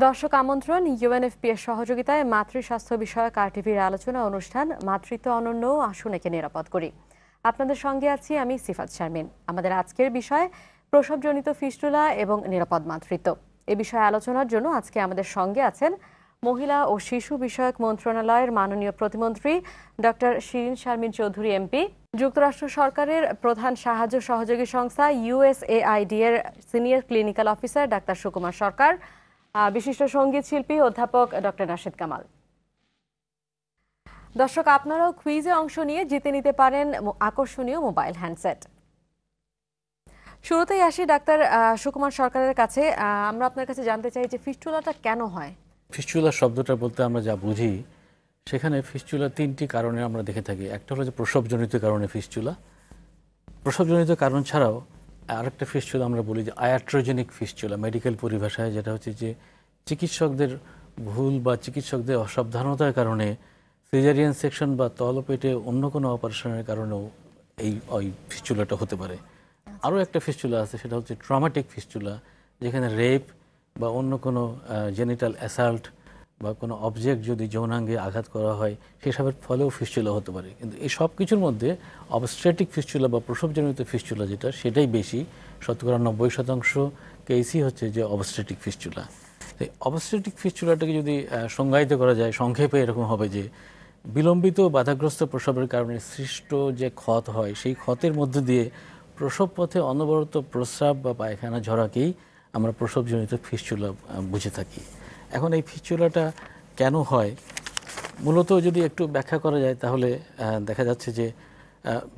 দর্শক আমন্ত্রণ ইউএনএফপি এর সহযোগিতায় মাতৃস্বাস্থ্য বিষয়ক আরটিভির আলোচনা অনুষ্ঠান মাতৃত্ব অনন্য আসুন একে নিরাপদ করি। আপনাদের সঙ্গে আছি আমি সিফাত শারমিন। আমাদের আজকের বিষয় প্রসবজনিত ফিস্টুলা এবং নিরাপদ মাতৃত্ব। এ বিষয়ে আলোচনার জন্য আজকে আমাদের সঙ্গে আছেন মহিলা ও শিশু বিষয়ক মন্ত্রণালয়ের মাননীয় প্রতিমন্ত্রী ডক্টর শিরিন শারমিন চৌধুরী এমপি, যুক্তরাষ্ট্র সরকারের প্রধান সাহায্য সহযোগী সংস্থা ইউএসএআইডি এর সিনিয়র ক্লিনিক্যাল অফিসার ডাক্তার সুকুমার সরকার, বিশিষ্ট সঙ্গীত শিল্পী অধ্যাপক ডক্টর রাশেদ কামাল। দর্শক আপনারাও কুইজে অংশ নিয়ে জিতে নিতে পারেন আকর্ষণীয় মোবাইল হ্যান্ডসেট। শুরুতেই আসি ডাক্তার সুকুমার সরকারের কাছে। আমরা আপনার কাছে জানতে চাই যে ফিস্টুলাটা কেন হয়। ফিস্টুলা শব্দটা বলতে আমরা যা বুঝি সেখানে ফিস্টুলা তিনটি কারণে আমরা দেখে থাকি। একটা হলো যে প্রসবজনিত কারণে ফিস্টুলা, প্রসবজনিত কারণ ছাড়াও আরেকটা ফিস্টুলা আমরা বলি যে আয়াট্রোজেনিক ফিস্টুলা মেডিকেল পরিভাষায়, যেটা হচ্ছে যে চিকিৎসকদের ভুল বা চিকিৎসকদের অসাবধানতার কারণে সিজারিয়ান সেকশন বা তলপেটে অন্য কোনো অপারেশনের কারণেও ওই ফিস্টুলাটা হতে পারে। আরও একটা ফিস্টুলা আছে, সেটা হচ্ছে ট্রমাটিক ফিস্টুলা, যেখানে রেপ বা অন্য কোনো জেনিটাল অ্যাসাল্ট বা কোনো অবজেক্ট যদি যৌনাঙ্গে আঘাত করা হয় সেসবের ফলেও ফিস্টুলা হতে পারে। কিন্তু এই সব কিছুর মধ্যে অবস্ট্রেটিক ফিস্টুলা বা প্রসবজনিত ফিস্টুলা যেটা, সেটাই বেশি, শতকরা 90% কেসই হচ্ছে যে অবস্ট্রেটিক ফিস্টুলা। এই অবস্ট্রেটিক ফিস্টুলাটাকে যদি সংজ্ঞায়িত করা যায় সংক্ষেপে এরকম হবে যে বিলম্বিত বাধাগ্রস্ত প্রসবের কারণে সৃষ্ট যে ক্ষত হয় সেই ক্ষতের মধ্যে দিয়ে প্রসব পথে অনবরত প্রস্রাব বা পায়খানা ঝরাকেই আমরা প্রসবজনিত ফিস্টুলা বুঝে থাকি। এখন এই ফিস্টুলাটা কেন হয় মূলত যদি একটু ব্যাখ্যা করা যায় তাহলে দেখা যাচ্ছে যে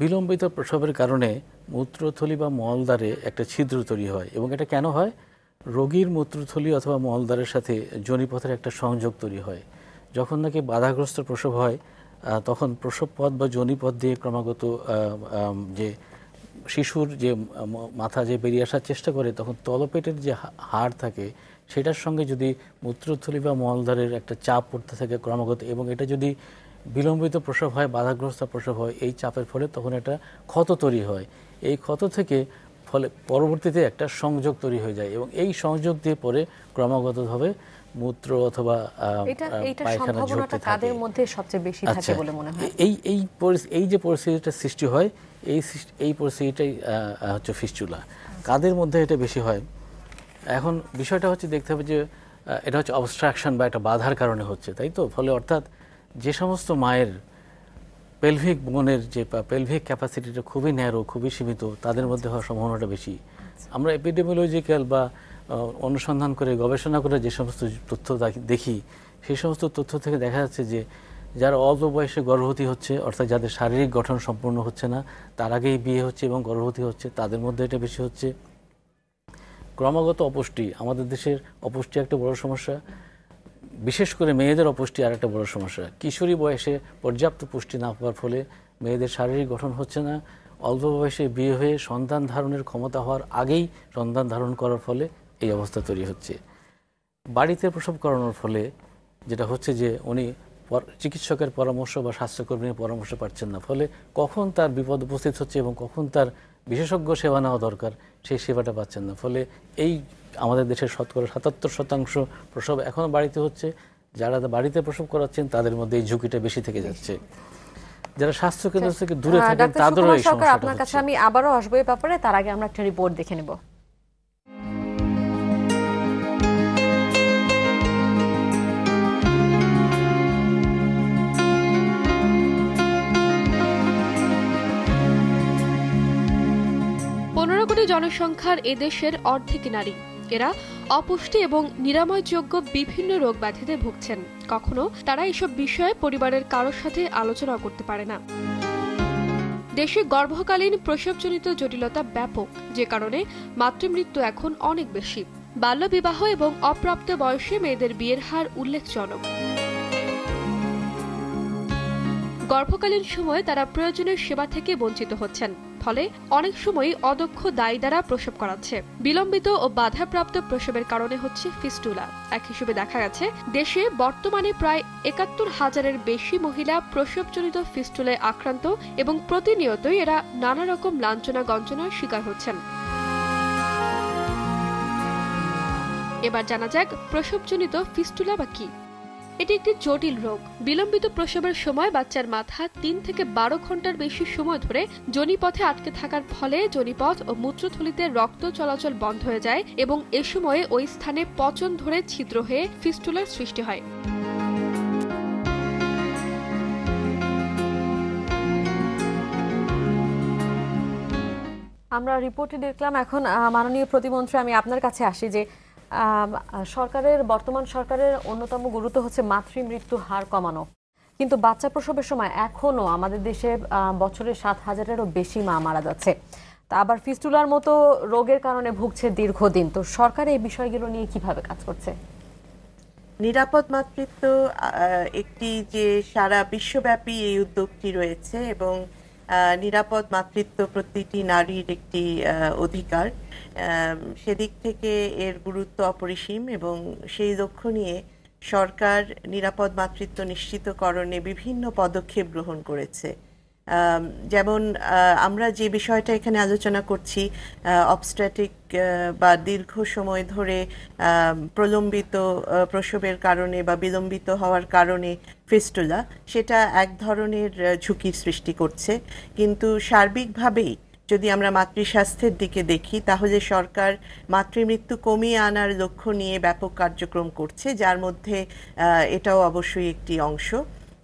বিলম্বিত প্রসবের কারণে মূত্রথলি বা মলদ্বারে একটা ছিদ্র তৈরি হয়। এবং এটা কেন হয়? রোগীর মূত্রথলি অথবা মলদ্বারের সাথে যোনিপথের একটা সংযোগ তৈরি হয়। যখন নাকি বাধাগ্রস্ত প্রসব হয় তখন প্রসব পথ বা যোনিপথ দিয়ে ক্রমাগত যে শিশুর যে মাথা যে বেরিয়ে আসার চেষ্টা করে, তখন তলপেটের যে হাড় থাকে সেটার সঙ্গে যদি মূত্রথলি বা মলদ্বারের একটা চাপ পড়তে থাকে ক্রমাগত, এবং এটা যদি বিলম্বিত প্রসব হয়, বাধাগ্রস্ত প্রসব হয়, এই চাপের ফলে তখন একটা ক্ষত তৈরি হয়। এই ক্ষত থেকে ফলে পরবর্তীতে একটা সংযোগ তৈরি হয়ে যায় এবং এই সংযোগ দিয়ে পরে ক্রমাগতভাবে মূত্র অথবা পায়খানা ঝরতে থাকে। কাদের মধ্যে সবচেয়ে বেশি থাকে বলে মনে হয়? এই যে পরিস্থিতিটা সৃষ্টি হয়, এই পরিস্থিতিটাই হচ্ছে ফিস্টুলা। কাদের মধ্যে এটা বেশি হয়? এখন বিষয়টা হচ্ছে দেখতে হবে যে এটা হচ্ছে অবস্ট্রাকশন বা একটা বাধার কারণে হচ্ছে, তাই তো? ফলে অর্থাৎ যে সমস্ত মায়ের পেলভিক বোনের যে পেলভিক ক্যাপাসিটিটা খুবই ন্যারো, খুবই সীমিত, তাদের মধ্যে হওয়ার সম্ভাবনাটা বেশি। আমরা এপিডেমিওলজিক্যাল বা অনুসন্ধান করে গবেষণা করে যে সমস্ত তথ্য দেখি, সেই সমস্ত তথ্য থেকে দেখা যাচ্ছে যে যারা অল্প বয়সে গর্ভবতী হচ্ছে, অর্থাৎ যাদের শারীরিক গঠন সম্পূর্ণ হচ্ছে না, তার আগেই বিয়ে হচ্ছে এবং গর্ভবতী হচ্ছে, তাদের মধ্যে এটা বেশি হচ্ছে। ক্রমাগত অপুষ্টি, আমাদের দেশের অপুষ্টি একটা বড় সমস্যা, বিশেষ করে মেয়েদের অপুষ্টি আর একটা বড় সমস্যা। কিশোরী বয়সে পর্যাপ্ত পুষ্টি না পাওয়ার ফলে মেয়েদের শারীরিক গঠন হচ্ছে না, অল্প বয়সে বিয়ে হয়ে সন্তান ধারণের ক্ষমতা হওয়ার আগেই সন্তান ধারণ করার ফলে এই অবস্থা তৈরি হচ্ছে। বাড়িতে প্রসব করানোর ফলে যেটা হচ্ছে যে উনি চিকিৎসকের পরামর্শ বা স্বাস্থ্যকর্মীর পরামর্শ পাচ্ছেন না, ফলে কখন তার বিপদ উপস্থিত হচ্ছে এবং কখন তার বিশেষজ্ঞ সেবা নেওয়া দরকার সেই সেবাটা পাচ্ছেন না। ফলে এই আমাদের দেশের শতকরা 77% প্রসব এখনও বাড়িতে হচ্ছে। যারা বাড়িতে প্রসব করাচ্ছেন তাদের মধ্যে এই ঝুঁকিটা বেশি থেকে যাচ্ছে। যারা স্বাস্থ্যকেন্দ্র থেকে দূরে থাকেন তাদেরও এই সমস্যাটা। আপনার কাছে আমি আবারও আসবো এই ব্যাপারে, তার আগে আমরা একটা রিপোর্ট দেখে নেব। জনসংখ্যার এদেশের অর্ধেকই নারী। এরা অপুষ্টি এবং নিরাময়যোগ্য বিভিন্ন রোগ ব্যাধিতে ভুগছেন। কখনো তারা এসব বিষয়ে পরিবারের কারোর সাথে আলোচনা করতে পারে না। দেশে গর্ভকালীন প্রসবজনিত জটিলতা ব্যাপক, যে কারণে মাতৃমৃত্যু এখন অনেক বেশি। বাল্যবিবাহ এবং অপ্রাপ্ত বয়সে মেয়েদের বিয়ের হার উল্লেখজনক। গর্ভকালীন সময়ে তারা প্রয়োজনীয় সেবা থেকে বঞ্চিত হচ্ছেন, ফলে অনেক সময় অদক্ষ দায়ী দ্বারা প্রসব করাচ্ছে। বিলম্বিত ও বাধাপ্রাপ্ত প্রসবের কারণে হচ্ছে ফিস্টুলা। এক হিসেবে দেখা গেছে দেশে বর্তমানে প্রায় ৭১,০০০-এর বেশি মহিলা প্রসবজনিত ফিস্টুলায় আক্রান্ত এবং প্রতিনিয়তই এরা নানা রকম লাঞ্ছনা গঞ্জনার শিকার হচ্ছেন। এবার জানা যাক প্রসবজনিত ফিস্টুলা বা কি। এটি একটি জটিল রোগ। বিলম্বিত প্রসবের সময় বাচ্চার মাথা ৩ থেকে ১২ ঘন্টার বেশি সময় ধরে যোনিপথে আটকে থাকার ফলে যোনিপথ ও মূত্রথলিতে রক্ত চলাচল বন্ধ হয়ে যায় এবং এ সময়ে ওই স্থানে পচন ধরে ছিদ্র হয়ে ফিস্টুলার সৃষ্টি হয়। আমরা রিপোর্টে দেখলাম, এখন মাননীয় প্রতিমন্ত্রী আমি আপনার কাছে আসি যে বর্তমান সরকারের অন্যতম গুরুত্ব হচ্ছে মাতৃমৃত্যু হার কমানো, কিন্তু বাচ্চা প্রসবের সময় এখনো আমাদের দেশে বছরে ৭,০০০-এরও বেশি মা মারা যাচ্ছে। তা আবার ফিস্টুলার মতো রোগের কারণে ভুগছে দীর্ঘদিন। তো সরকার এই বিষয়গুলো নিয়ে কিভাবে কাজ করছে? নিরাপদ মাতৃত্ব একটি যে সারা বিশ্বব্যাপী এই উদ্যোগটি রয়েছে এবং নিরাপদ মাতৃত্ব প্রতিটি নারীর একটি অধিকার, সেদিক থেকে এর গুরুত্ব অপরিসীম এবং সেই লক্ষ্য নিয়ে সরকার নিরাপদ মাতৃত্ব নিশ্চিতকরণে বিভিন্ন পদক্ষেপ গ্রহণ করেছে। যেমন আমরা যে বিষয়টা এখানে আলোচনা করছি, অবস্ট্রেটিক বা দীর্ঘ সময় ধরে প্রলম্বিত প্রসবের কারণে বা বিলম্বিত হওয়ার কারণে ফিস্টুলা, সেটা এক ধরনের ঝুঁকির সৃষ্টি করছে। কিন্তু সার্বিকভাবেই যদি আমরা মাতৃস্বাস্থ্যের দিকে দেখি, তাহলে সরকার মাতৃমৃত্যু কমিয়ে আনার লক্ষ্য নিয়ে ব্যাপক কার্যক্রম করছে, যার মধ্যে এটাও অবশ্যই একটি অংশ।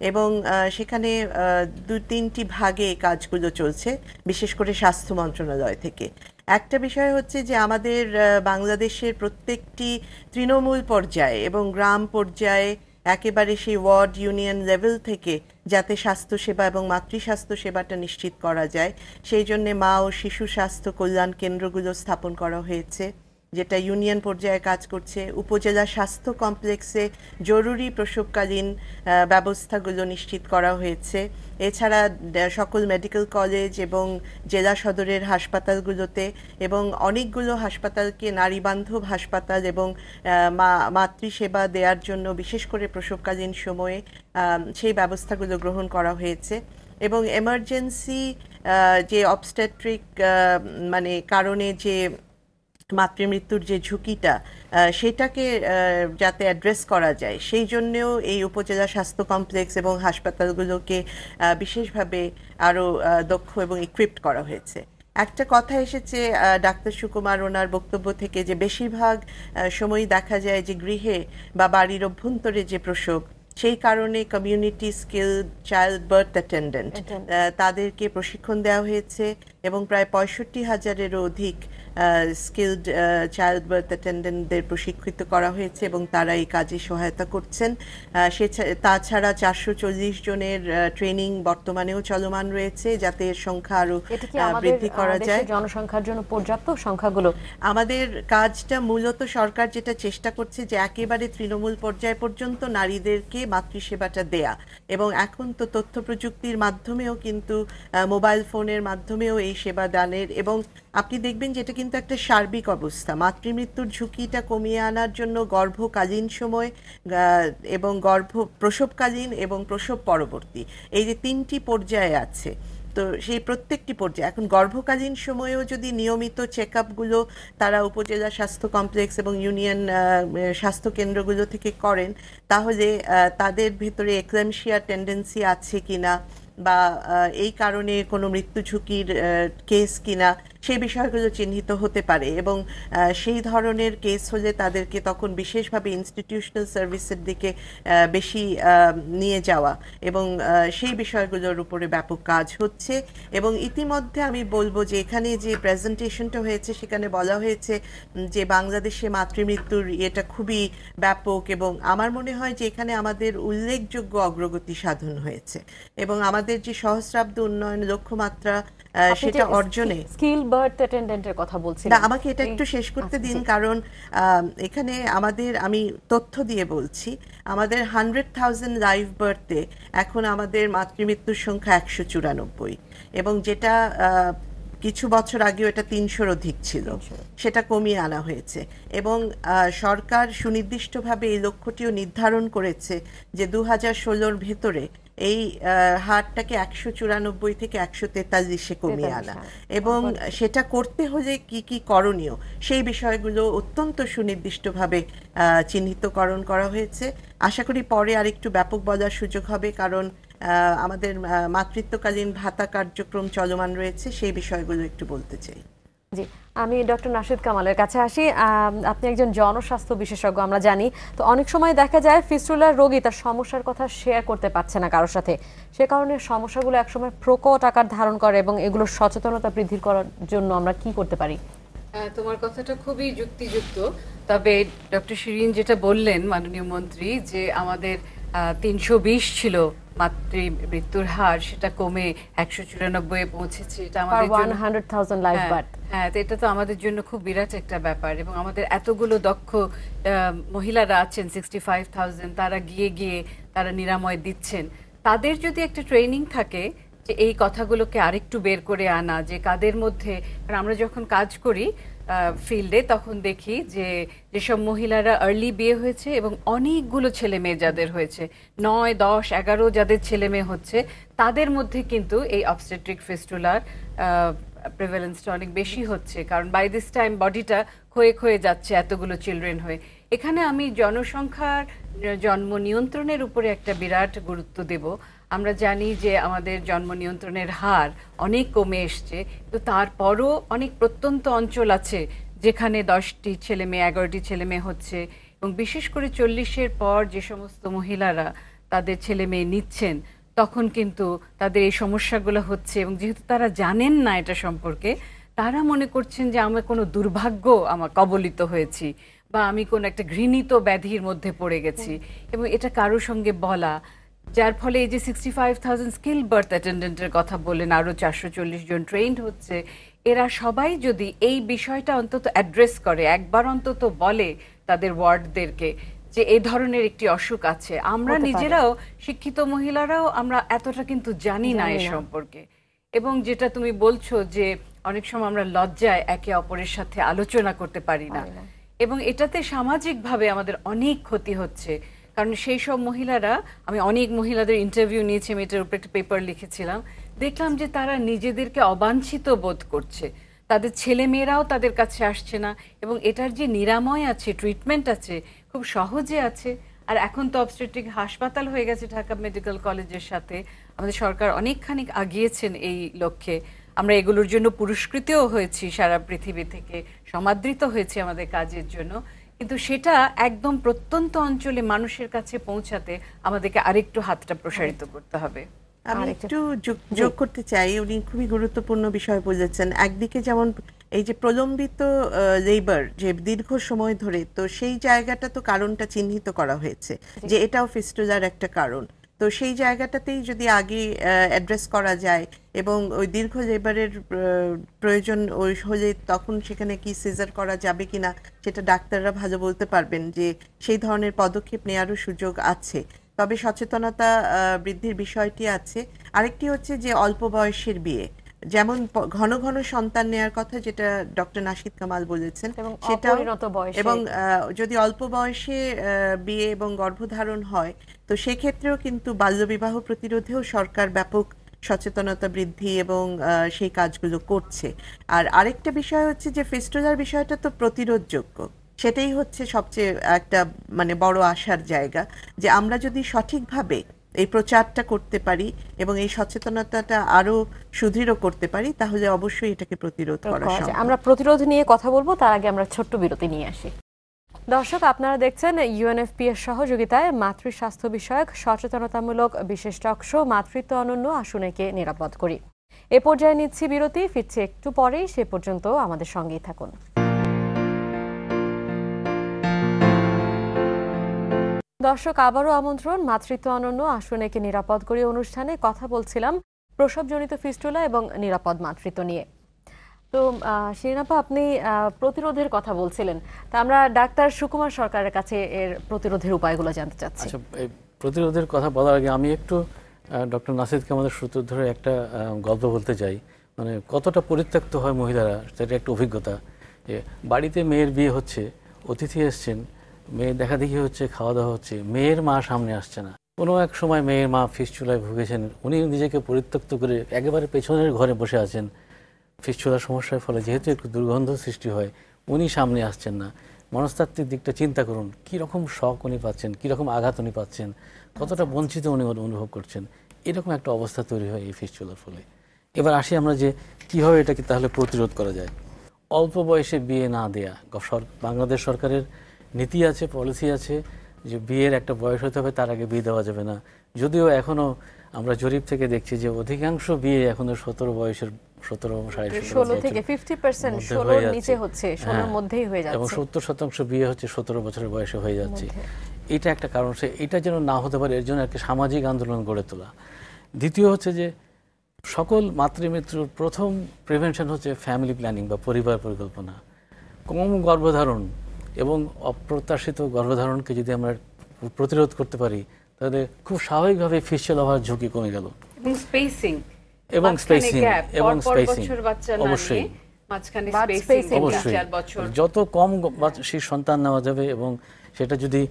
এবং সেখানে ২-৩টি ভাগে কাজগুলো চলছে, বিশেষ করে স্বাস্থ্য মন্ত্রণালয় থেকে। একটা বিষয় হচ্ছে যে আমাদের বাংলাদেশের প্রত্যেকটি তৃণমূল পর্যায়ে এবং গ্রাম পর্যায়ে একেবারে সেই ওয়ার্ড ইউনিয়ন লেভেল থেকে যাতে স্বাস্থ্যসেবা এবং মাতৃস্বাস্থ্য সেবাটা নিশ্চিত করা যায়, সেই জন্য মা ও শিশু স্বাস্থ্য কল্যাণ কেন্দ্রগুলো স্থাপন করা হয়েছে, যেটা ইউনিয়ন পর্যায়ে কাজ করছে। উপজেলা স্বাস্থ্য কমপ্লেক্সে জরুরি প্রসবকালীন ব্যবস্থাগুলো নিশ্চিত করা হয়েছে। এছাড়া সকল মেডিকেল কলেজ এবং জেলা সদরের হাসপাতালগুলোতে এবং অনেকগুলো হাসপাতালকে নারীবান্ধব হাসপাতাল এবং মাতৃসেবা দেওয়ার জন্য বিশেষ করে প্রসবকালীন সময়ে সেই ব্যবস্থাগুলো গ্রহণ করা হয়েছে। এবং এমার্জেন্সি যে অবস্টেট্রিক মানে কারণে যে মাতৃমৃত্যুর যে ঝুঁকিটা, সেটাকে যাতে অ্যাড্রেস করা যায়, সেই জন্যেও এই উপজেলা স্বাস্থ্য কমপ্লেক্স এবং হাসপাতালগুলোকে বিশেষভাবে আরও দক্ষ এবং ইকুইপড করা হয়েছে। একটা কথা এসেছে ডাক্তার সুকুমার ওনার বক্তব্য থেকে, যে বেশিরভাগ সময় দেখা যায় যে গৃহে বা বাড়ির অভ্যন্তরে যে প্রসব, সেই কারণে community skill child birth attendant তাদেরকে প্রশিক্ষণ দেওয়া হয়েছে এবং প্রায় ৬৫,০০০-এরও অধিক স্কিলড চাইল্ড বার্থ অ্যাটেন্ডেন্টদের প্রশিক্ষিত করা হয়েছে এবং তারা এই কাজে সহায়তা করছেন। তাছাড়া ৪৪০ জনের ট্রেনিং বর্তমানেও চলমান রয়েছে, যাতে এর সংখ্যা আরো বৃদ্ধি করা যায়। জনসংখ্যার জন্য পর্যাপ্ত সংখ্যাগুলো? আমাদের কাজটা মূলত সরকার যেটা চেষ্টা করছে যে একেবারে তৃণমূল পর্যায় পর্যন্ত নারীদেরকে মাতৃসেবাটা দেয়া, এবং এখন তো তথ্য প্রযুক্তির মাধ্যমেও কিন্তু মোবাইল ফোনের মাধ্যমেও এই সেবা দানের, এবং আপনি দেখবেন যে এটা কিন্তু একটা সার্বিক অবস্থা। মাতৃমৃত্যুর ঝুঁকিটা কমিয়ে আনার জন্য গর্ভকালীন সময় এবং প্রসবকালীন এবং প্রসব পরবর্তী এই যে ৩টি পর্যায়ে আছে, তো সেই প্রত্যেকটি পর্যায়ে এখন গর্ভকালীন সময়েও যদি নিয়মিত চেক আপগুলো তারা উপজেলা স্বাস্থ্য কমপ্লেক্স এবং ইউনিয়ন স্বাস্থ্য কেন্দ্রগুলো থেকে করেন, তাহলে তাদের ভিতরে এক্লামশিয়া টেন্ডেন্সি আছে কিনা বা এই কারণে কোনো মৃত্যু ঝুঁকির কেস কিনা, সেই বিষয়গুলো চিহ্নিত হতে পারে। এবং সেই ধরনের কেস হলে তাদেরকে তখন বিশেষভাবে ইনস্টিটিউশনাল সার্ভিসের দিকে বেশি নিয়ে যাওয়া, এবং সেই বিষয়গুলোর উপরে ব্যাপক কাজ হচ্ছে। এবং ইতিমধ্যে আমি বলবো যে এখানে যে প্রেজেন্টেশনটা হয়েছে, সেখানে বলা হয়েছে যে বাংলাদেশে মাতৃমৃত্যুর এটা খুবই ব্যাপক, এবং আমার মনে হয় যে এখানে আমাদের উল্লেখযোগ্য অগ্রগতি সাধন হয়েছে এবং আমাদের যে সহস্রাব্দ উন্নয়ন লক্ষ্যমাত্রা সেটা অর্জনে। স্কিল বার্থ অ্যাটেন্ডেন্টের কথা বলছিলেন, না আমাকে এটা একটু শেষ করতে দিন, কারণ এখানে আমি তথ্য দিয়ে বলছি, আমাদের 100,000 লাইভ বার্থে এখন আমাদের মাতৃমৃত্যুর সংখ্যা 194, এবং যেটা কিছু বছর আগেও এটা ৩০০-র অধিক ছিল, সেটা কমিয়ে আনা হয়েছে। এবং সরকার সুনির্দিষ্টভাবে এই লক্ষ্যটিও নির্ধারণ করেছে যে 2016-র ভেতরে এই হারটাকে 194 থেকে 143-এ কমিয়ে আনা, এবং সেটা করতে হলে কি কি করণীয় সেই বিষয়গুলো অত্যন্ত সুনির্দিষ্টভাবে চিহ্নিতকরণ করা হয়েছে। আশা করি পরে আরেকটু ব্যাপক বলার সুযোগ হবে, কারণ আমাদের মাতৃত্বকালীন ভাতা কার্যক্রম চলমান রয়েছে, সেই বিষয়গুলো একটু বলতে চাই। জি, আমি ডক্টর নাশিদ কামালের কাছে আসি। আপনি একজন জনস্বাস্থ্য বিশেষজ্ঞ, আমরা জানি। তো অনেক সময় দেখা যায় ফিস্টুলার রোগী তার সমস্যার কথা শেয়ার করতে পারছে না কারোর সাথে, সে কারণে সমস্যাগুলো একসময় প্রকট আকার ধারণ করে, এবং এগুলোর সচেতনতা বৃদ্ধি করার জন্য আমরা কি করতে পারি? তোমার কথাটা খুবই যুক্তিযুক্ত। তবে ডক্টর শিরিন যেটা বললেন মাননীয় মন্ত্রী, যে আমাদের 320 ছিল মাতৃ মৃত্যুর হার, সেটা কমে 194-এ পৌঁছেছে। এটা আমাদের জন্য 100,000 লাইফ বার্থ। হ্যাঁ, তো এটা তো আমাদের জন্য খুব বিরাট একটা ব্যাপার। এবং আমাদের এতগুলো দক্ষ মহিলারা আছেন 65,000, তারা গিয়ে গিয়ে তারা নিরাময় দিচ্ছেন। তাদের যদি একটা ট্রেনিং থাকে যে এই কথাগুলোকে আরেকটু বের করে আনা, যে কাদের মধ্যে, কারণ আমরা যখন কাজ করি ফিল্ডে তখন দেখি যে যেসব মহিলারা আর্লি বিয়ে হয়েছে এবং অনেকগুলো ছেলে মেয়ে যাদের হয়েছে, 9, 10, 11 যাদের ছেলে মেয়ে হচ্ছে, তাদের মধ্যে কিন্তু এই অবস্টেট্রিক ফিস্টুলার প্রেভেলেন্সটা অনেক বেশি হচ্ছে, কারণ বাই দিস টাইম বডিটা ক্ষয়ে ক্ষয়ে যাচ্ছে এতগুলো চিলড্রেন হয়ে। এখানে আমি জনসংখ্যার জন্ম নিয়ন্ত্রণের উপরে একটা বিরাট গুরুত্ব দেব। আমরা জানি যে আমাদের জন্ম নিয়ন্ত্রণের হার অনেক কমে এসছে, তো তারপরও অনেক প্রত্যন্ত অঞ্চল আছে যেখানে 10টি ছেলে মেয়ে 11টি ছেলে মেয়ে হচ্ছে। এবং বিশেষ করে 40-এর পর যে সমস্ত মহিলারা তাদের ছেলে মেয়ে নিচ্ছেন, তখন কিন্তু তাদের এই সমস্যাগুলো হচ্ছে, এবং যেহেতু তারা জানেন না এটা সম্পর্কে, তারা মনে করছেন যে আমার কোনো দুর্ভাগ্য আমার কবলিত হয়েছি, বা আমি কোনো একটা ঘৃণিত ব্যাধির মধ্যে পড়ে গেছি, এবং এটা কারোর সঙ্গে বলা, যার ফলে এই যে 65,000 স্কিল বার্থ অ্যাটেন্ডেন্টের কথা বললেন, আরও 440 জন ট্রেন্ড হচ্ছে, এরা সবাই যদি এই বিষয়টা অন্তত অ্যাড্রেস করে, একবার অন্তত বলে তাদের ওয়ার্ডদেরকে যে এই ধরনের একটি অসুখ আছে। আমরা নিজেরাও শিক্ষিত মহিলারাও আমরা এতটা কিন্তু জানি না এ সম্পর্কে। এবং যেটা তুমি বলছো যে অনেক সময় আমরা লজ্জায় একে অপরের সাথে আলোচনা করতে পারি না, এবং এটাতে সামাজিকভাবে আমাদের অনেক ক্ষতি হচ্ছে। কারণ সেই সব মহিলারা, আমি অনেক মহিলাদের ইন্টারভিউ নিয়েছি, আমি এটার উপরে একটা পেপার লিখেছিলাম, দেখলাম যে তারা নিজেদেরকে অবাঞ্ছিত বোধ করছে, তাদের ছেলে মেয়েরাও তাদের কাছে আসছে না, এবং এটার যে নিরাময় আছে, ট্রিটমেন্ট আছে, খুব সহজে আছে। আর এখন তো অবস্টেট্রিক হাসপাতাল হয়ে গেছে ঢাকা মেডিকেল কলেজের সাথে, আমাদের সরকার অনেকখানি আগিয়েছেন এই লক্ষ্যে। আমরা এগুলোর জন্য পুরস্কৃতও হয়েছি, সারা পৃথিবী থেকে সমাদৃত হয়েছে আমাদের কাজের জন্য। কিন্তু সেটা একদম প্রত্যন্ত অঞ্চলে মানুষের কাছে পৌঁছাতে আমাদেরকে আরেকটু হাতটা প্রসারিত করতে হবে। আমি একটু যোগ করতে চাই, উনি খুবই গুরুত্বপূর্ণ বিষয় বলেছেন। একদিকে যেমন এই যে প্রলম্বিত লেবার, যে দীর্ঘ সময় ধরে, তো সেই জায়গাটা তো কারণটা চিহ্নিত করা হয়েছে যে এটাও ফিস্টুলার একটা কারণ। তো সেই জায়গাটাতেই যদি আগে অ্যাড্রেস করা যায়, এবং ওই দীর্ঘ লেবারের প্রয়োজন ওই হলে তখন সেখানে কি সিজার করা যাবে কিনা সেটা ডাক্তাররা ভালো বলতে পারবেন, যে সেই ধরনের পদক্ষেপ নেওয়ারও সুযোগ আছে। তবে সচেতনতা বৃদ্ধির বিষয়টি আছে। আরেকটি হচ্ছে যে অল্প বয়সের বিয়ে, যেমন ঘন ঘন সন্তান নেয়ার কথা যেটা ডক্টর নাশিদ কামাল বলেছেন, সেটাও, এবং যদি অল্প বয়সে বিয়ে এবং গর্ভধারণ হয়, তো সেক্ষেত্রেও কিন্তু বাল্যবিবাহ প্রতিরোধেও সরকার ব্যাপক সচেতনতা বৃদ্ধি এবং সেই কাজগুলো করছে। আর আরেকটা বিষয় হচ্ছে যে ফিস্টুলার বিষয়টা তো প্রতিরোধযোগ্য, সেটাই হচ্ছে সবচেয়ে একটা মানে বড় আশার জায়গা, যে আমরা যদি সঠিকভাবে এই প্রচারটা করতে পারি এবং এই সচেতনতাটা আরো সুদৃঢ় করতে পারি, তাহলে অবশ্যই এটাকে প্রতিরোধ করা সম্ভব। আমরা প্রতিরোধ নিয়ে কথা বলবো, তার আগে আমরা ছোট্ট বিরতি নিয়ে আসি। দর্শক, আপনারা দেখছেন ইউএনএফপি এর সহযোগিতায় মাতৃ স্বাস্থ্য বিষয়ক সচেতনতামূলক বিশেষ টক শো মাতৃত্ব অনন্য, আসুন একে নিরাপদ করি। এ পর্যায়ে নিচ্ছি বিরতি, ফিরছি একটু পরেই, সে পর্যন্ত আমাদের সঙ্গেই থাকুন। দর্শক, আবারও আমন্ত্রণ মাতৃত্ব অনন্য, আসুন একে নিরাপদ করি অনুষ্ঠানে। কথা বলছিলাম প্রসবজনিত ফিস্টুলা এবং নিরাপদ মাতৃত্ব নিয়ে। তো শিরিন আপা, আপনি প্রতিরোধের কথা বলছিলেন, তা আমরা ডাক্তার সুকুমার সরকারের কাছে এর প্রতিরোধের উপায়গুলো জানতে চাচ্ছি। আচ্ছা, এই প্রতিরোধের কথা বলার আগে আমি একটু ডক্টর নাসিদ কামালের সূত্র ধরে একটা গল্প বলতে চাই। মানে কতটা পরিত্যক্ত হয় মহিলারা, সেটা একটা অভিজ্ঞতা। যে বাড়িতে মেয়ের বিয়ে হচ্ছে, অতিথি এসছেন, মেয়ে দেখা দেখি হচ্ছে, খাওয়া দাওয়া হচ্ছে, মেয়ের মা সামনে আসছে না, কোনো এক সময় মেয়ের মা ফিস্চুলায় ভুগেছেন, উনি নিজেকে পরিত্যক্ত করে একেবারে পেছনের ঘরে বসে আছেন। ফিস্চুলার সমস্যার ফলে যেহেতু একটু দুর্গন্ধ সৃষ্টি হয়, উনি সামনে আসছেন না। মনস্তাত্ত্বিক দিকটা চিন্তা করুন, কীরকম শক উনি পাচ্ছেন, কীরকম আঘাত উনি পাচ্ছেন, কতটা বঞ্চিত উনি অনুভব করছেন। এরকম একটা অবস্থা তৈরি হয় এই ফিস্চুলার ফলে। এবার আসি আমরা যে কীভাবে এটাকে তাহলে প্রতিরোধ করা যায়। অল্প বয়সে বিয়ে না দেয়া, বাংলাদেশ সরকারের নীতি আছে, পলিসি আছে যে বিয়ের একটা বয়স হতে হবে, তার আগে বিয়ে দেওয়া যাবে না। যদিও এখনও আমরা জরিপ থেকে দেখছি যে অধিকাংশ বিয়ে এখনো 17 বয়সের 17 সাড়ে 16 থেকে 50% 16 এর নিচে হচ্ছে, 16 এর মধ্যেই হয়ে যাচ্ছে এবং 70% বিয়ে হচ্ছে 17 বছরের বয়সে হয়ে যাচ্ছে। এটা একটা কারণ। এটা যেন না হতে পারে এর জন্য একটা সামাজিক আন্দোলন গড়ে তোলা। দ্বিতীয় হচ্ছে যে সকল মাতৃমৃত্যুর প্রথম প্রিভেনশন হচ্ছে ফ্যামিলি প্ল্যানিং বা পরিবার পরিকল্পনা। কম গর্ভধারণ এবং অপ্রত্যাশিত গর্ভধারণকে যদি আমরা প্রতিরোধ করতে পারি, তাহলে খুব স্বাভাবিকভাবে ফিস্চুলা হওয়ার ঝুঁকি কমে গেল। এবং স্পেসিং অবশ্যই অবশ্যই যত কম সন্তান নেওয়া যাবে এবং সেটা যদি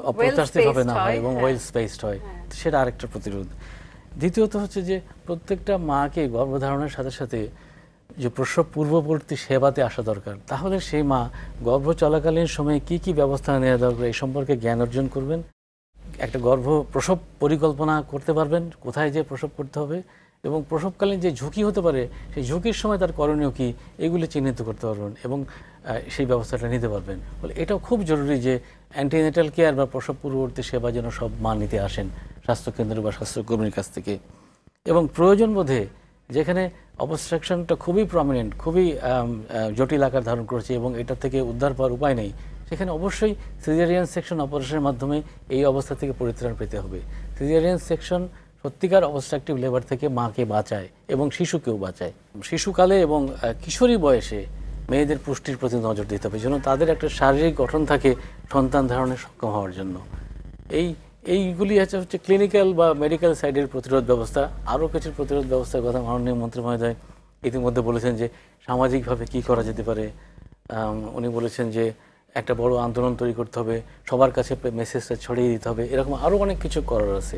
অপ্রত্যাশিতভাবে না হয় এবং ওয়েল স্পেসড হয়, সেটা আরেকটা প্রতিরোধ। দ্বিতীয়ত হচ্ছে যে প্রত্যেকটা মাকে গর্ভধারণের সাথে সাথে যে প্রসব পূর্ববর্তী সেবাতে আসা দরকার, তাহলে সেই মা গর্ভ চলাকালীন সময়ে কি কি ব্যবস্থা নেওয়া দরকার এই সম্পর্কে জ্ঞান অর্জন করবেন, একটা প্রসব পরিকল্পনা করতে পারবেন, কোথায় যে প্রসব করতে হবে এবং প্রসবকালীন যে ঝুঁকি হতে পারে সেই ঝুঁকির সময় তার করণীয় কি, এগুলি চিহ্নিত করতে পারবেন এবং সেই ব্যবস্থাটা নিতে পারবেন। বলে এটাও খুব জরুরি যে অ্যান্টিনেটাল কেয়ার বা প্রসব পূর্ববর্তী সেবা যেন সব মা নিতে আসেন স্বাস্থ্যকেন্দ্র বা স্বাস্থ্যকর্মীর কাছ থেকে। এবং প্রয়োজন বোধে যেখানে অবস্ট্রাকশনটা খুবই প্রমিনেন্ট, খুবই জটিল আকার ধারণ করেছে এবং এটা থেকে উদ্ধার পাওয়ার উপায় নেই, সেখানে অবশ্যই সিজারিয়ান সেকশন অপারেশনের মাধ্যমে এই অবস্থা থেকে পরিত্রাণ পেতে হবে। সিজারিয়ান সেকশন সত্যিকার অবস্ট্রাকটিভ লেবার থেকে মাকে বাঁচায় এবং শিশুকেও বাঁচায়। শিশুকালে এবং কিশোরী বয়সে মেয়েদের পুষ্টির প্রতি নজর দিতে হবে, যেন তাদের একটা শারীরিক গঠন থাকে সন্তান ধারণে সক্ষম হওয়ার জন্য। এইগুলি হচ্ছে ক্লিনিক্যাল বা মেডিকেল সাইডের প্রতিরোধ ব্যবস্থা। আরও কিছু প্রতিরোধ ব্যবস্থার কথা মাননীয় মন্ত্রী মহোদয় ইতিমধ্যে বলেছেন যে সামাজিকভাবে কি করা যেতে পারে। উনি বলেছেন যে একটা বড় আন্দোলন তৈরি করতে হবে, সবার কাছে মেসেজটা ছড়িয়ে দিতে হবে, এরকম আরও অনেক কিছু করার আছে।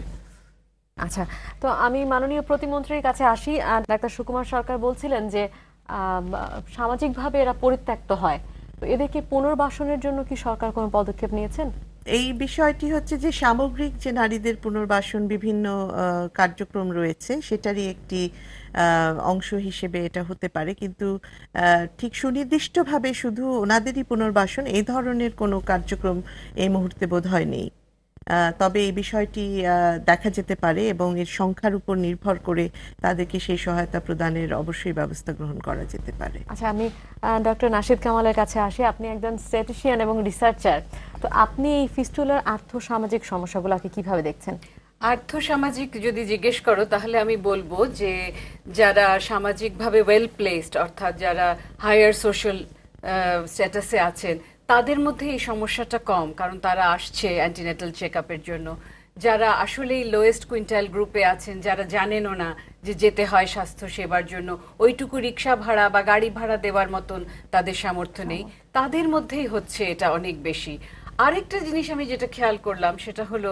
আচ্ছা, তো আমি মাননীয় প্রতিমন্ত্রীর কাছে আসি। ডাক্তার সুকুমার সরকার বলছিলেন যে সামাজিকভাবে এরা পরিত্যক্ত হয়, তো এদেরকে পুনর্বাসনের জন্য কি সরকার কোনো পদক্ষেপ নিয়েছেন? এই বিষয়টি হচ্ছে যে সামগ্রিক যে নারীদের পুনর্বাসন বিভিন্ন কার্যক্রম রয়েছে, সেটারই একটি অংশ হিসেবে এটা হতে পারে, কিন্তু ঠিক সুনির্দিষ্টভাবে শুধু ওনাদেরই পুনর্বাসন এই ধরনের কোনো কার্যক্রম এই মুহূর্তে বোধহয় নেই। তবে এই বিষয়টি দেখা যেতে পারে এবং এর সংখ্যার উপর নির্ভর করে তাদেরকে সেই সহায়তা প্রদানের অবশ্যই ব্যবস্থা গ্রহণ করা যেতে পারে। আচ্ছা, আমি ডক্টর নাশিদ কামালের কাছে আসি। আপনি একজন স্ট্যাটিস্টিয়ান এবং রিসার্চার, তো আপনি এই ফিস্টুলার আর্থসামাজিক সমস্যাগুলোকে কিভাবে দেখছেন? আর্থসামাজিক যদি জিজ্ঞেস করো তাহলে আমি বলবো যে যারা সামাজিকভাবে ওয়েল প্লেসড, অর্থাৎ যারা হায়ার সোশ্যাল স্ট্যাটাসে আছেন, তাদের মধ্যে এই সমস্যাটা কম, কারণ তারা আসছে অ্যান্টিনেটাল চেক আপের জন্য। যারা আসলেই লোয়েস্ট কুইন্টাইল গ্রুপে আছেন, যারা জানেনও না যে যেতে হয় স্বাস্থ্য সেবার জন্য, ওইটুকু রিক্সা ভাড়া বা গাড়ি ভাড়া দেওয়ার মতন তাদের সামর্থ্য নেই, তাদের মধ্যেই হচ্ছে এটা অনেক বেশি। আরেকটা জিনিস আমি যেটা খেয়াল করলাম সেটা হলো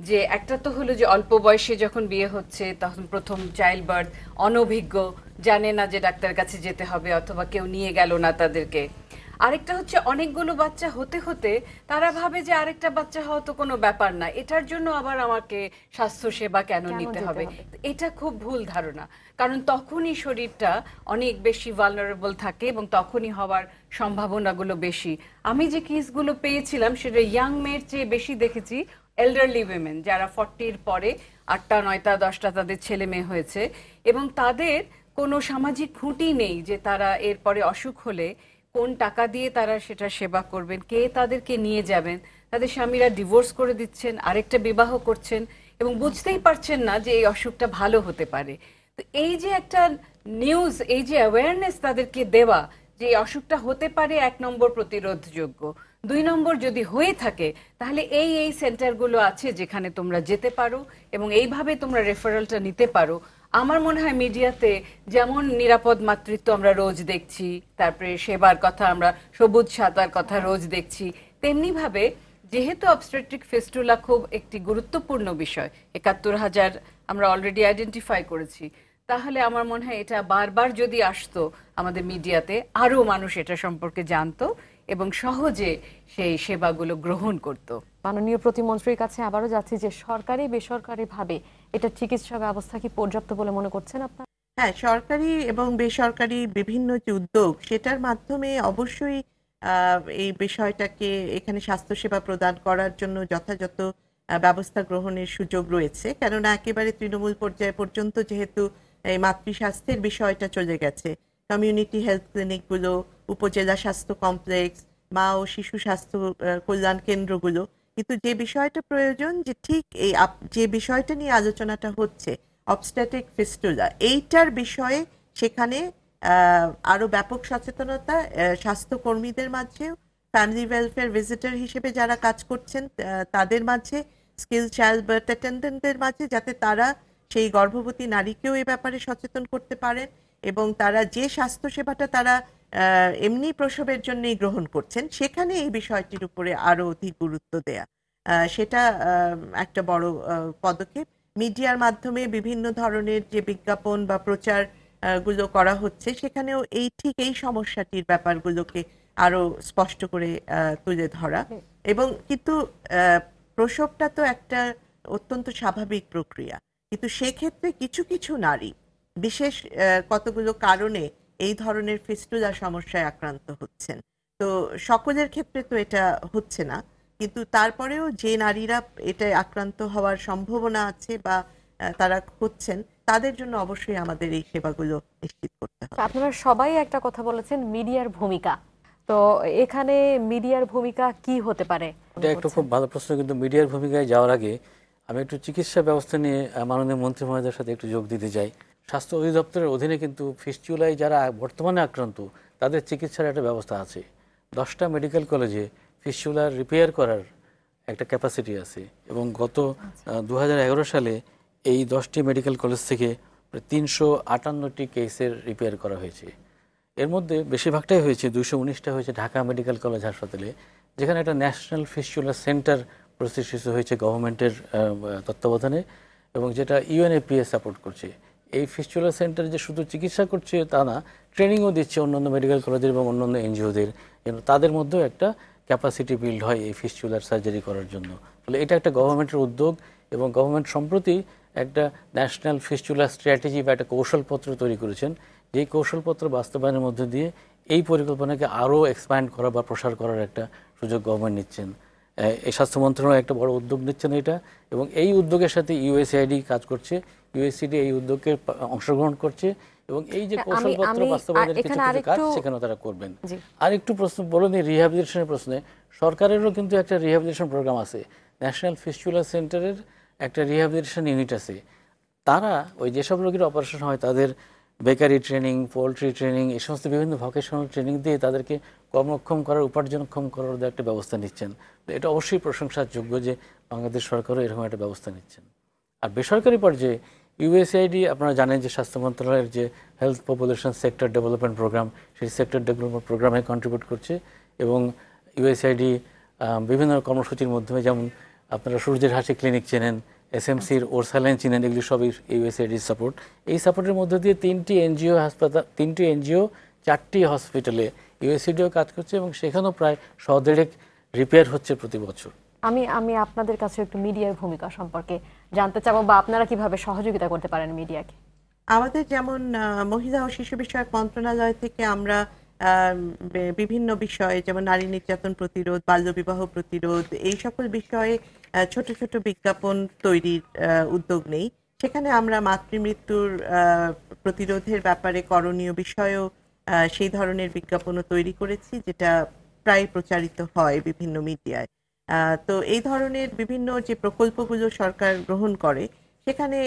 যে একটা তো হলো যে অল্প বয়সে যখন বিয়ে হচ্ছে তখন প্রথম চাইল্ড বার্থ, অনভিজ্ঞ, জানে না যে ডাক্তারের কাছে যেতে হবে অথবা কেউ নিয়ে গেল না তাদেরকে। আরেকটা হচ্ছে অনেকগুলো বাচ্চা হতে হতে তারা ভাবে যে আরেকটা বাচ্চা হওয়া তো কোনো ব্যাপার না, এটার জন্য আবার আমাকে স্বাস্থ্য সেবা কেন নিতে হবে। এটা খুব ভুল ধারণা, কারণ তখনই শরীরটা অনেক বেশি ভালনারেবল থাকে এবং তখনই হওয়ার সম্ভাবনাগুলো বেশি। আমি যে কেসগুলো পেয়েছিলাম সেটা ইয়াং মেয়ের চেয়ে বেশি দেখেছি এল্ডারলি উইমেন, যারা 40-র পরে 8টা 9টা 10টা তাদের ছেলে মেয়ে হয়েছে এবং তাদের কোনো সামাজিক খুঁটি নেই যে তারা এরপরে অসুখ হলে কোন টাকা দিয়ে তারা সেটা সেবা করবেন, কে তাদেরকে নিয়ে যাবেন। তাদের স্বামীরা ডিভোর্স করে দিচ্ছেন, আরেকটা বিবাহ করছেন এবং বুঝতেই পারছেন না যে এই অসুখটা ভালো হতে পারে। তো এই যে একটা নিউজ, এই যে অ্যাওয়ারনেস তাদেরকে দেওয়া যে এই অসুখটা হতে পারে, 1 নম্বর প্রতিরোধযোগ্য, 2 নম্বর যদি হয়ে থাকে তাহলে এই সেন্টারগুলো আছে যেখানে তোমরা যেতে পারো এবং এইভাবে তোমরা রেফারেলটা নিতে পারো। আমার মনে হয় মিডিয়াতে যেমন নিরাপদ মাতৃত্ব আমরা রোজ দেখছি, তারপরে সেবার কথা আমরা, সবুজ সাঁতার কথা রোজ দেখছি, তেমনি ভাবে যেহেতু অবস্ট্রেটিক ফিস্টুলা খুব একটি গুরুত্বপূর্ণ বিষয়, ৭১,০০০ আমরা অলরেডি আইডেন্টিফাই করেছি, তাহলে আমার মনে হয় এটা বারবার যদি আসতো আমাদের মিডিয়াতে, আরো মানুষ এটা সম্পর্কে জানতো এবং সহজে সেই সেবাগুলো গ্রহণ করত। মাননীয় প্রতিমন্ত্রীর কাছে আবারও যাচ্ছি যে সরকারি বেসরকারি ভাবে এটা চিকিৎসা ব্যবস্থা কি পর্যাপ্ত বলে মনে করছেন আপনারা? হ্যাঁ, সরকারি এবং বেসরকারি বিভিন্ন যে উদ্যোগ, সেটার মাধ্যমে অবশ্যই এই বিষয়টাকে এখানে স্বাস্থ্যসেবা প্রদান করার জন্য যথাযথ ব্যবস্থা গ্রহণের সুযোগ রয়েছে। কেননা একেবারে তৃণমূল পর্যায়ে পর্যন্ত যেহেতু এই মাতৃস্বাস্থ্যের বিষয়টা চলে গেছে, কমিউনিটি হেলথ ক্লিনিকগুলো, উপজেলা স্বাস্থ্য কমপ্লেক্স, মা ও শিশু স্বাস্থ্য কল্যাণ কেন্দ্রগুলো, কিন্তু যে বিষয়টা প্রয়োজন যে ঠিক এই যে বিষয়টা নিয়ে আলোচনাটা হচ্ছে অবস্ট্যাটিক ফিস্টুলা, এইটার বিষয়ে সেখানে আরো ব্যাপক সচেতনতা স্বাস্থ্যকর্মীদের মাঝে, ফ্যামিলি ওয়েলফেয়ার ভিজিটর হিসেবে যারা কাজ করছেন তাদের মাঝে, স্কিল চাইল্ড বার্থ অ্যাটেন্ডেন্টদের মাঝে, যাতে তারা সেই গর্ভবতী নারীকেও এই ব্যাপারে সচেতন করতে পারেন এবং তারা যে স্বাস্থ্যসেবাটা তারা এমনি প্রসবের জন্যই গ্রহণ করছেন সেখানে এই বিষয়টির উপরে আরো অধিক গুরুত্ব দেয়া, সেটা একটা বড় পদক্ষেপ। মিডিয়ার মাধ্যমে বিভিন্ন ধরনের যে বিজ্ঞাপন বা প্রচার গুলো করা হচ্ছে, সেখানেও ঠিক এই সমস্যাটির ব্যাপারগুলোকে আরো স্পষ্ট করে তুলে ধরা। এবং কিন্তু প্রসবটা তো একটা অত্যন্ত স্বাভাবিক প্রক্রিয়া, কিন্তু সেক্ষেত্রে কিছু কিছু নারী বিশেষ কতগুলো কারণে এই ধরনের ফিস্টুলা সমস্যায় আক্রান্ত হচ্ছেন। তো সকলের ক্ষেত্রে তো এটা হচ্ছে না, কিন্তু তারপরেও যে নারীরা এটায় আক্রান্ত হওয়ার সম্ভাবনা আছে বা তারা হচ্ছেন, তাদের জন্য অবশ্যই আমাদের এই সেবাগুলো নিশ্চিত করতে হবে। আপনারা সবাই একটা কথা বলেছেন, মিডিয়ার ভূমিকা। তো এখানে মিডিয়ার ভূমিকা কি হতে পারে? এটা একটা খুব ভালো প্রশ্ন, কিন্তু মিডিয়ার ভূমিকায় যাওয়ার আগে আমি একটু চিকিৎসা ব্যবস্থা নিয়ে মাননীয় মন্ত্রী মহোদয়ের সাথে একটু যোগ দিতে চাই। স্বাস্থ্য অধিদপ্তরের অধীনে কিন্তু ফিস্টুলায় যারা বর্তমানে আক্রান্ত তাদের চিকিৎসার একটা ব্যবস্থা আছে। 10টা মেডিকেল কলেজে ফিস্টুলার রিপেয়ার করার একটা ক্যাপাসিটি আছে এবং গত 2011 সালে এই 10টি মেডিকেল কলেজ থেকে 358টি কেসের রিপেয়ার করা হয়েছে। এর মধ্যে বেশিরভাগটাই হয়েছে, 219টা হয়েছে ঢাকা মেডিকেল কলেজ হাসপাতালে, যেখানে একটা ন্যাশনাল ফিস্টুলা সেন্টার প্রতিষ্ঠিত হয়েছে গভর্নমেন্টের তত্ত্বাবধানে এবং যেটা ইউএনএপিএ সাপোর্ট করছে। এই ফিস্টুলা সেন্টার যে শুধু চিকিৎসা করছে তা না, ট্রেনিংও দিচ্ছে অন্যান্য মেডিকেল কলেজের এবং অন্যান্য এনজিওদের, যেন তাদের মধ্যেও একটা ক্যাপাসিটি বিল্ড হয় এই ফিস্টুলার সার্জারি করার জন্য। ফলে এটা একটা গভর্নমেন্টের উদ্যোগ এবং গভর্নমেন্ট সম্প্রতি একটা ন্যাশনাল ফিস্টুলা স্ট্র্যাটেজি বা একটা কৌশলপত্র তৈরি করেছেন, যেই কৌশলপত্র বাস্তবায়নের মধ্যে দিয়ে এই পরিকল্পনাকে আরও এক্সপ্যান্ড করা বা প্রসার করার একটা সুযোগ গভর্নমেন্ট নিচ্ছেন। এই স্বাস্থ্য মন্ত্রণালয় একটা বড় উদ্যোগ নিচ্ছেন এটা, এবং এই উদ্যোগের সাথে ইউএসআইডি কাজ করছে, ইউএসসিডি এই উদ্যোগে অংশগ্রহণ করছে এবং এই যে কৌশলপত্র বাস্তবায়নের কিছু কিছু কাজ সেখানেও তারা করবেন। আর একটু প্রশ্ন বলুন, এই রিহ্যাবিলিটেশনের প্রশ্নে সরকারেরও কিন্তু একটা রিহ্যাবিলিটেশন প্রোগ্রাম আছে, ন্যাশনাল ফিস্টুলা সেন্টারের একটা রিহ্যাবিলিটেশন ইউনিট আছে। তারা ওই যেসব রোগীর অপারেশন হয় তাদের বেকারি ট্রেনিং, পোলট্রি ট্রেনিং, এই সমস্ত বিভিন্ন ভোকেশনাল ট্রেনিং দিয়ে তাদেরকে কর্মক্ষম করার, উপার্জনক্ষম করার একটা ব্যবস্থা নিচ্ছেন। এটা অবশ্যই প্রশংসার যোগ্য যে বাংলাদেশ সরকারও এরকম একটা ব্যবস্থা নিচ্ছেন। আর বেসরকারি পর্যায়ে ইউএসআইডি, আপনারা জানেন যে স্বাস্থ্য মন্ত্রণালয়ের যে health population sector development programme, সেই সেক্টর ডেভেলপমেন্ট প্রোগ্রামে কন্ট্রিবিউট করছে এবং ইউএসআইডি বিভিন্ন কর্মসূচির মাধ্যমে, যেমন আপনারা সূর্যের হাসি ক্লিনিক চেনেন, এসএমসির ওরসালাইন চিনেন, এগুলি সবই ইউএসআইডির সাপোর্ট। এই সাপোর্টের মধ্যে দিয়ে 3টি এনজিও হাসপাতাল, 3টি এনজিও 4টি হসপিটালে ইউএসআইডিও কাজ করছে এবং সেখানেও প্রায় 150 রিপেয়ার হচ্ছে প্রতি বছর। আমি আপনাদের কাছে একটু মিডিয়ার ভূমিকা সম্পর্কে জানতে চাবো, বা আপনারা কিভাবে সহযোগিতা করতে পারেন মিডিয়াকে। আমাদের যেমন মহিলা ও শিশু বিষয়ক মন্ত্রণালয় থেকে আমরা বিভিন্ন বিষয়ে, যেমন নারী নির্যাতন প্রতিরোধ, বাল্যবিবাহ প্রতিরোধ, এই সকল বিষয়ে ছোট ছোট বিজ্ঞাপন তৈরির উদ্যোগ নেই। সেখানে আমরা মাতৃমৃত্যুর প্রতিরোধের ব্যাপারে করণীয় বিষয়েও সেই ধরনের বিজ্ঞাপনও তৈরি করেছি, যেটা প্রায় প্রচারিত হয় বিভিন্ন মিডিয়ায়। তো এই ধরনের বিভিন্ন যে প্রকল্পগুলো সরকার গ্রহণ করে, সেখানে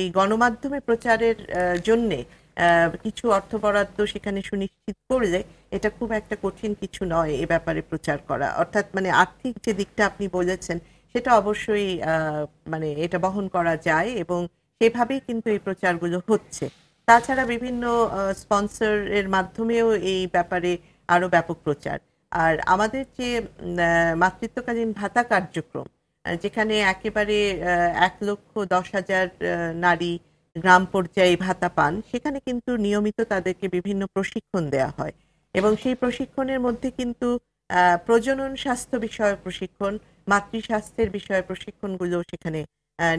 এই গণমাধ্যমে প্রচারের জন্যে কিছু অর্থ বরাদ্দ সেখানে সুনিশ্চিত করলে এটা খুব একটা কঠিন কিছু নয় এ ব্যাপারে প্রচার করা। অর্থাৎ মানে আর্থিক যে দিকটা আপনি বলেছেন সেটা অবশ্যই মানে এটা বহন করা যায় এবং সেভাবেই কিন্তু এই প্রচারগুলো হচ্ছে। তাছাড়া বিভিন্ন স্পন্সরের মাধ্যমেও এই ব্যাপারে আরো ব্যাপক প্রচার। আর আমাদের যে মাতৃত্বকালীন ভাতা কার্যক্রম, যেখানে একেবারে 1,10,000 নারী গ্রাম পর্যায়ে ভাতা পান, সেখানে কিন্তু নিয়মিত তাদেরকে বিভিন্ন প্রশিক্ষণ দেয়া হয় এবং সেই প্রশিক্ষণের মধ্যে কিন্তু প্রজনন স্বাস্থ্য বিষয়ক প্রশিক্ষণ, মাতৃস্বাস্থ্যের বিষয়ে প্রশিক্ষণগুলো সেখানে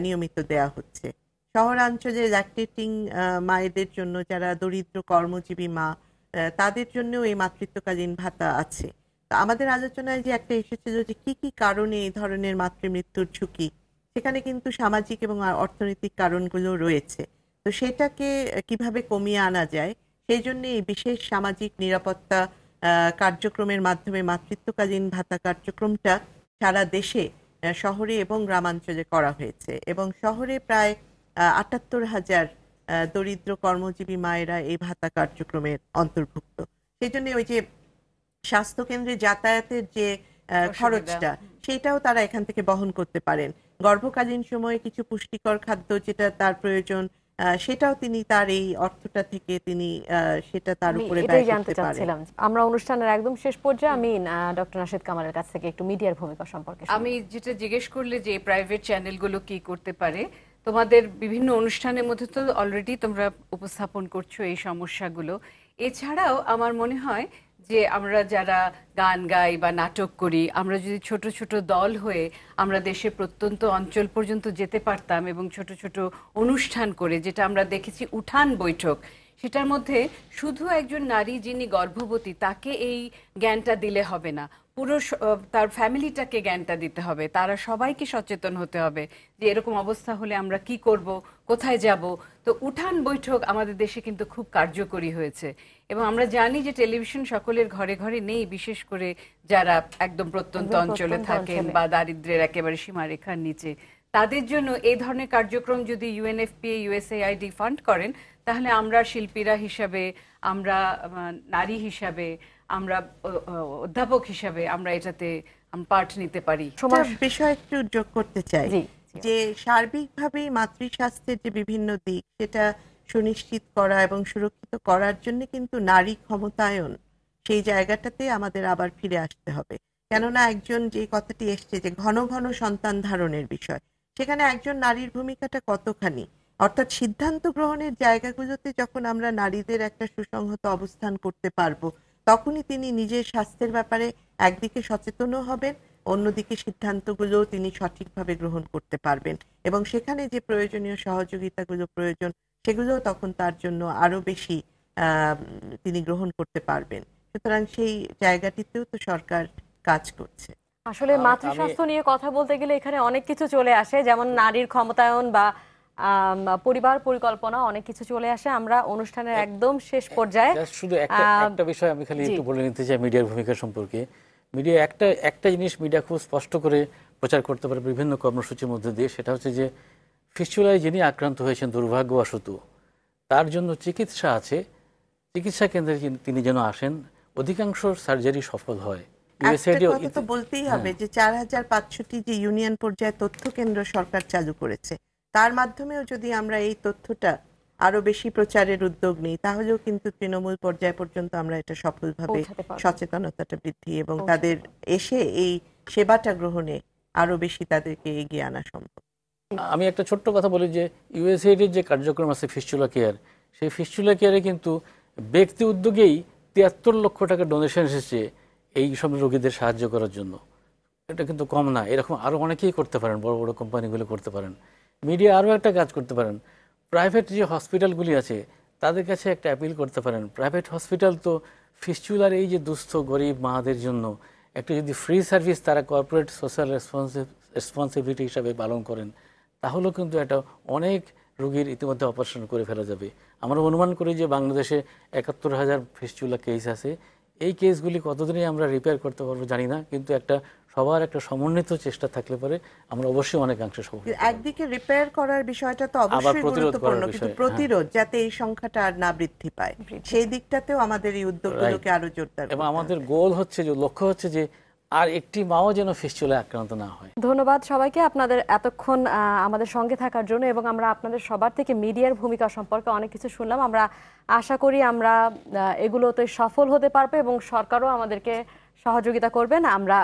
নিয়মিত দেয়া হচ্ছে। শহরাঞ্চলে ল্যাকটেটিং মায়েদের জন্য, যারা দরিদ্র কর্মজীবী মা, তাদের জন্যও এই মাতৃত্বকালীন ভাতা আছে। তো আমাদের আলোচনায় যে একটা এসেছিল যে কি কি কারণে এই ধরনের মাতৃমৃত্যুর ঝুঁকি, সেখানে কিন্তু সামাজিক এবং অর্থনৈতিক কারণগুলো রয়েছে। তো সেটাকে কিভাবে কমিয়ে আনা যায়, সেই জন্য এই বিশেষ সামাজিক নিরাপত্তা কার্যক্রমের মাধ্যমে মাতৃত্বকালীন ভাতা কার্যক্রমটা সারা দেশে শহরে এবং গ্রামাঞ্চলে করা হয়েছে এবং শহরে প্রায় ৭৮,০০০ দরিদ্র কর্মজীবী মায়েরা এই ভাতা কার্যক্রমের অন্তর্ভুক্ত। সেই জন্য ওই যে স্বাস্থ্য কেন্দ্রে যাতায়াতের যে খরচটা, সেটাও তারা এখান থেকে বহন করতে পারেন। গর্ভকালীন সময়ে কিছু পুষ্টিকর খাদ্য যেটা তার প্রয়োজন, সেটাও তিনি তার এই অর্থটা থেকে তিনি সেটা তার উপরে ব্যয় করতে পারেন। আমরা অনুষ্ঠানের একদম শেষ পর্যায়ে আমি ডক্টর নাশিদ কামালের কাছ থেকে একটু মিডিয়ার ভূমিকা সম্পর্কে আমি যেটা জিজ্ঞেস করলে যে প্রাইভেট চ্যানেলগুলো কি করতে পারে, তোমাদের বিভিন্ন অনুষ্ঠানের মধ্যে তো অলরেডি তোমরা উপস্থাপন করছো এই সমস্যাগুলো। এছাড়াও আমার মনে হয় যে আমরা যারা গান গাই বা নাটক করি, আমরা যদি ছোট ছোট দল হয়ে আমরা দেশের প্রত্যন্ত অঞ্চল পর্যন্ত যেতে পারতাম এবং ছোট ছোট অনুষ্ঠান করে, যেটা আমরা দেখেছি উঠান বৈঠক, সেটার মধ্যে শুধু একজন নারী যিনি গর্ভবতী তাকে এই জ্ঞানটা দিলে হবে না, পুরো তার ফ্যামিলিটাকে জ্ঞানটা দিতে হবে, তারা সবাইকে সচেতন হতে হবে যে এরকম অবস্থা হলে আমরা কি করব, কোথায় যাব। তো উঠান বৈঠক আমাদের দেশে কিন্তু খুব কার্যকরী হয়েছে এবং আমরা জানি যে টেলিভিশন সকলের ঘরে ঘরে নেই, বিশেষ করে যারা একদম প্রত্যন্ত অঞ্চলে থাকেন বা দারিদ্র্যের একেবারে সীমারেখার নিচে। তাদের জন্য এই ধরনের কার্যক্রম যদি ইউএনএফপিএ, ইউএসএআইডি ফান্ড করেন, তাহলে আমরা শিল্পীরা হিসাবে, আমরা নারী হিসাবে, আমরা অধ্যাপক হিসাবে আমরা এটাতে পার্ট নিতে পারি। বিষয় একটু যোগ করতে চাই যে সার্বিকভাবে মাতৃস্বাস্থ্যের যে বিভিন্ন দিক, সেটা সুনিশ্চিত করা এবং সুরক্ষিত করার জন্য কিন্তু নারী ক্ষমতায়ন, সেই জায়গাটাতে আমাদের আবার ফিরে আসতে হবে। কেননা একজন, যে কথাটি এসছে যে ঘন ঘন সন্তান ধারণের বিষয়, সেখানে একজন নারীর ভূমিকাটা কতখানি, অর্থাৎ সিদ্ধান্ত গ্রহণের জায়গাগুলোতে যখন আমরা নারীদের একটা সুসংহত অবস্থান করতে পারবো, তখনই তিনি নিজের স্বাস্থ্যের ব্যাপারে একদিকে সচেতনও হবেন, অন্যদিকে সিদ্ধান্তগুলো তিনি সঠিকভাবে গ্রহণ করতে পারবেন এবং সেখানে যে প্রয়োজনীয় সহযোগিতাগুলো প্রয়োজন, সেগুলো তখন তার জন্য আরো বেশি তিনি গ্রহণ করতে পারবেন। সুতরাং সেই জায়গাটিতেও তো সরকার কাজ করছে। আসলে মাতৃস্বাস্থ্য নিয়ে কথা বলতে গেলে এখানে অনেক কিছু চলে আসে, যেমন নারীর ক্ষমতায়ন বা পরিবার পরিকল্পনা, অনেক কিছু চলে আসে। আমরা অনুষ্ঠানের একদম শেষ পর্যায়ে শুধু একটা বিষয় আমি খালি একটু বলে নিতে চাই মিডিয়ার ভূমিকা সম্পর্কে। মিডিয়া একটা জিনিস মিডিয়া খুব স্পষ্ট করে প্রচার করতে পারে বিভিন্ন কর্মসূচির মধ্যে দিয়ে, সেটা হচ্ছে যে ফিস্চুলায় যিনি আক্রান্ত হয়েছেন দুর্ভাগ্যবশত, তার জন্য চিকিৎসা আছে, চিকিৎসা কেন্দ্রে তিনি যেন আসেন, অধিকাংশ সার্জারি সফল হয়। কথা তো বলতেই হবে যে 4,500টি যে ইউনিয়ন পর্যায়ে তথ্য কেন্দ্র সরকার চালু করেছে, তার মাধ্যমেও যদি আমরা এই তথ্যটা আরো বেশি প্রচারের উদ্যোগ নিই, তাহলেও কিন্তু তৃণমূল পর্যায় পর্যন্ত আমরা এটা সফলভাবে সচেতনতাটা বৃদ্ধি এবং তাদের এসে এই সেবাটা গ্রহণে আরো বেশি তাদেরকে এগিয়ে আনা সম্ভব। আমি একটা ছোট্ট কথা বলি যে ইউএসএইডের যে কার্যক্রম আছে ফিস্চুলা কেয়ার, সেই ফিস্চুলা কেয়ারে কিন্তু ব্যক্তি উদ্যোগেই 73 লক্ষ টাকা ডোনেশন এসেছে এই সব রোগীদের সাহায্য করার জন্য। এটা কিন্তু কম না, এরকম আরো অনেকেই করতে পারেন, বড় বড় কোম্পানিগুলো করতে পারেন। মিডিয়া আরও একটা কাজ করতে পারেন, প্রাইভেট যে হসপিটালগুলি আছে তাদের কাছে একটা অ্যাপিল করতে পারেন। প্রাইভেট হসপিটাল তো ফিস্চুলার এই যে দুস্থ গরিব মাদের জন্য একটা যদি ফ্রি সার্ভিস তারা কর্পোরেট সোশ্যাল রেসপন্সিবিলিটি হিসাবে পালন করেন, তাহলেও কিন্তু এটা অনেক রোগীর ইতিমধ্যে অপারেশন করে ফেলা যাবে। আমরা অনুমান করি যে বাংলাদেশে 71,000 ফিস্চুলা কেস আছে। এই কেসগুলি কতদিনই আমরা রিপেয়ার করতে পারবো জানি না, কিন্তু সবার একটা সমন্বিত চেষ্টা থাকলে পরে আমরা অবশ্যই অনেকাংশে সফল। একদিকে রিপেয়ার করার বিষয়টা তো অবশ্যই গুরুত্বপূর্ণ, কিন্তু প্রতিরোধ যাতে এই সংখ্যাটা আর না বৃদ্ধি পায়, সেই দিকটাতেও আমাদের এই উদ্যোগগুলোকে আরো জোরদার করতে হবে। এবং আমাদের গোল হচ্ছে যে, লক্ষ্য হচ্ছে যে আর একটি মাও যেন ফিস্চুলায় আক্রান্ত না হয়। ধন্যবাদ সবাইকে আপনাদের এতক্ষণ আমাদের সঙ্গে থাকার জন্য, এবং আমরা আপনাদের সবার থেকে মিডিয়ার ভূমিকা সম্পর্কে অনেক কিছু শুনলাম। আমরা আশা করি আমরা এগুলোতে সফল হতে পারবো এবং সরকারও আমাদেরকে সহযোগিতা করবেন। আমরা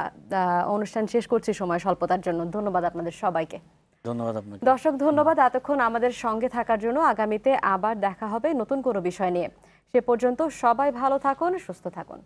অনুষ্ঠান শেষ করছি সময় স্বল্পতার জন্য। ধন্যবাদ আপনাদের সবাইকে। ধন্যবাদ আপনাকে। দর্শক ধন্যবাদ এতক্ষণ আমাদের সঙ্গে থাকার জন্য। আগামীতে আবার দেখা হবে নতুন কোনো বিষয় নিয়ে। সে পর্যন্ত সবাই ভালো থাকুন, সুস্থ থাকুন।